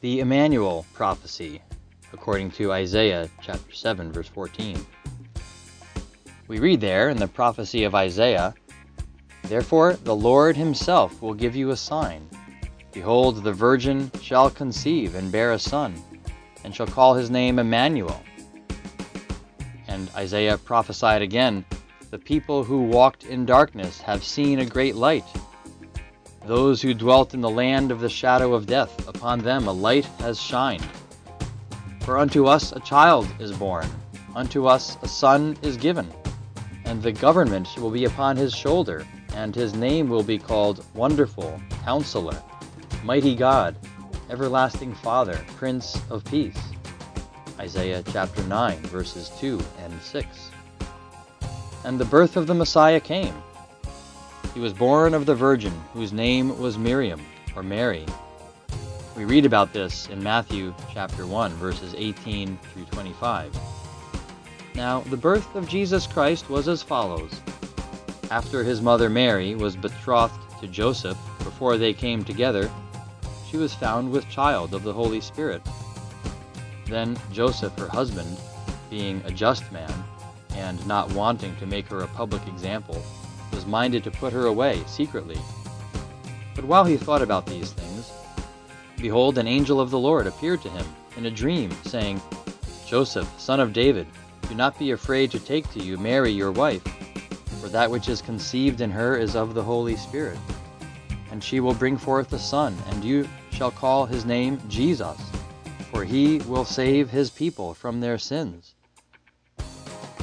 the Immanuel prophecy, according to Isaiah chapter 7, verse 14. We read there in the prophecy of Isaiah, "Therefore the Lord himself will give you a sign. Behold, the virgin shall conceive and bear a son, and shall call his name Immanuel." And Isaiah prophesied again, "The people who walked in darkness have seen a great light. Those who dwelt in the land of the shadow of death, upon them a light has shined. For unto us a child is born, unto us a son is given, and the government will be upon his shoulder, and his name will be called Wonderful, Counselor, Mighty God, Everlasting Father, Prince of Peace." Isaiah chapter 9, verses 2 and 6. And the birth of the Messiah came. He was born of the Virgin, whose name was Miriam, or Mary. We read about this in Matthew chapter 1, verses 18 through 25. Now, the birth of Jesus Christ was as follows. After his mother Mary was betrothed to Joseph, before they came together, she was found with child of the Holy Spirit. Then Joseph, her husband, being a just man, and not wanting to make her a public example, was minded to put her away secretly. But while he thought about these things, behold, an angel of the Lord appeared to him in a dream, saying, "Joseph, son of David, do not be afraid to take to you Mary your wife, for that which is conceived in her is of the Holy Spirit. And she will bring forth a son, and you shall call his name Jesus, for he will save his people from their sins."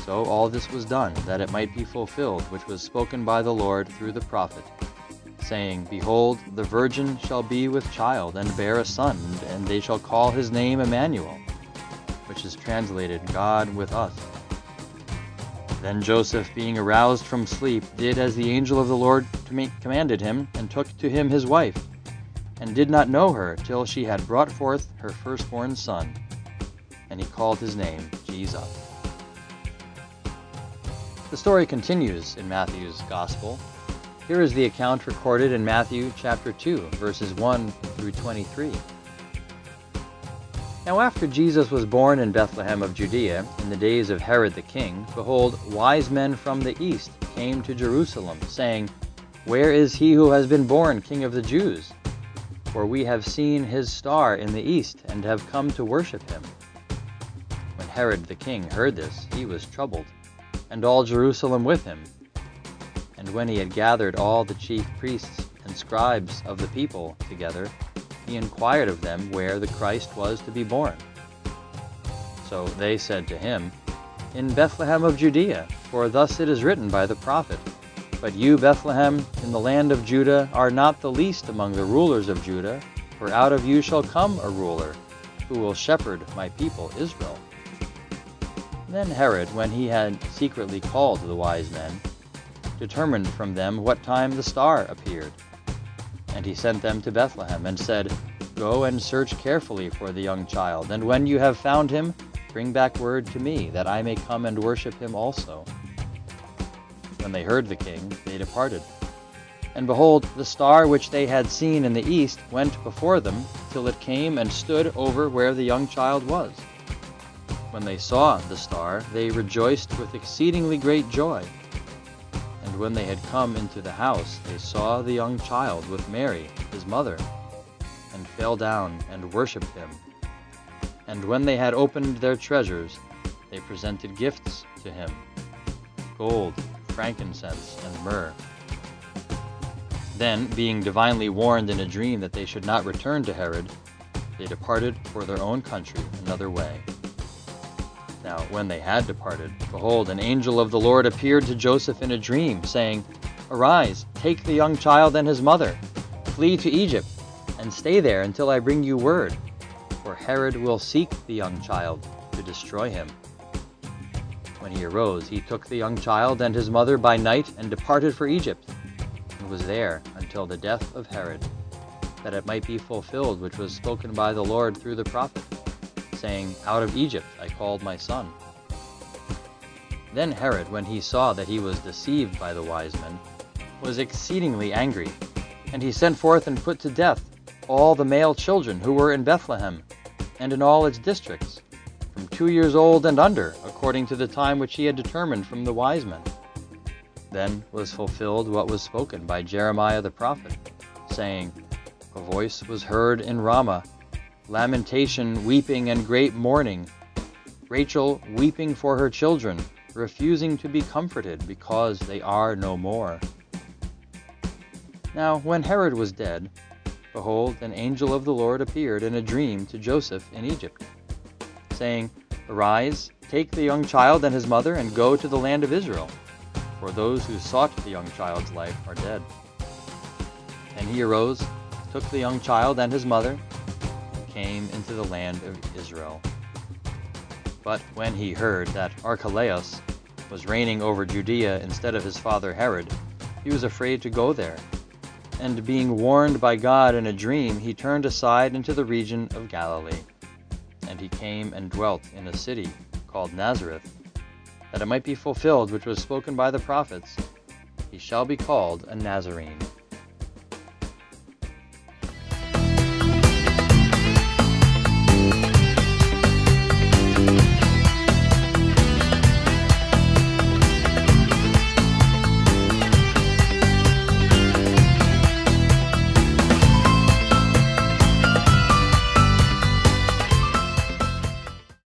So all this was done, that it might be fulfilled, which was spoken by the Lord through the prophet, saying, "Behold, the virgin shall be with child, and bear a son, and they shall call his name Immanuel," which is translated, God with us. Then Joseph, being aroused from sleep, did as the angel of the Lord commanded him, and took to him his wife, and did not know her till she had brought forth her firstborn son, and he called his name Jesus. The story continues in Matthew's Gospel. Here is the account recorded in Matthew chapter 2, verses 1 through 23. Now after Jesus was born in Bethlehem of Judea, in the days of Herod the king, behold, wise men from the east came to Jerusalem, saying, "Where is he who has been born King of the Jews? For we have seen his star in the east, and have come to worship him." When Herod the king heard this, he was troubled, and all Jerusalem with him. And when he had gathered all the chief priests and scribes of the people together, he inquired of them where the Christ was to be born. So they said to him, "In Bethlehem of Judea, for thus it is written by the prophet, But you, Bethlehem, in the land of Judah, are not the least among the rulers of Judah, for out of you shall come a ruler, who will shepherd my people Israel." Then Herod, when he had secretly called the wise men, determined from them what time the star appeared. And he sent them to Bethlehem, and said, "Go and search carefully for the young child, and when you have found him, bring back word to me, that I may come and worship him also." When they heard the king, they departed. And behold, the star which they had seen in the east went before them, till it came and stood over where the young child was. When they saw the star, they rejoiced with exceedingly great joy. And when they had come into the house, they saw the young child with Mary, his mother, and fell down and worshipped him. And when they had opened their treasures, they presented gifts to him, gold, frankincense, and myrrh. Then, being divinely warned in a dream that they should not return to Herod, they departed for their own country another way. Now when they had departed, behold, an angel of the Lord appeared to Joseph in a dream, saying, "Arise, take the young child and his mother, flee to Egypt, and stay there until I bring you word, for Herod will seek the young child to destroy him." When he arose, he took the young child and his mother by night and departed for Egypt, and was there until the death of Herod, that it might be fulfilled which was spoken by the Lord through the prophet, saying, "Out of Egypt I called my son." Then Herod, when he saw that he was deceived by the wise men, was exceedingly angry, and he sent forth and put to death all the male children who were in Bethlehem and in all its districts, from 2 years old and under, according to the time which he had determined from the wise men. Then was fulfilled what was spoken by Jeremiah the prophet, saying, A voice was heard in Ramah, lamentation, weeping, and great mourning, Rachel weeping for her children, refusing to be comforted because they are no more. Now when Herod was dead, behold, an angel of the Lord appeared in a dream to Joseph in Egypt, saying, Arise, take the young child and his mother, and go to the land of Israel, for those who sought the young child's life are dead. And he arose, took the young child and his mother, and came into the land of Israel. But when he heard that Archelaus was reigning over Judea instead of his father Herod, he was afraid to go there. And being warned by God in a dream, he turned aside into the region of Galilee. And he came and dwelt in a city called Nazareth, that it might be fulfilled which was spoken by the prophets, He shall be called a Nazarene.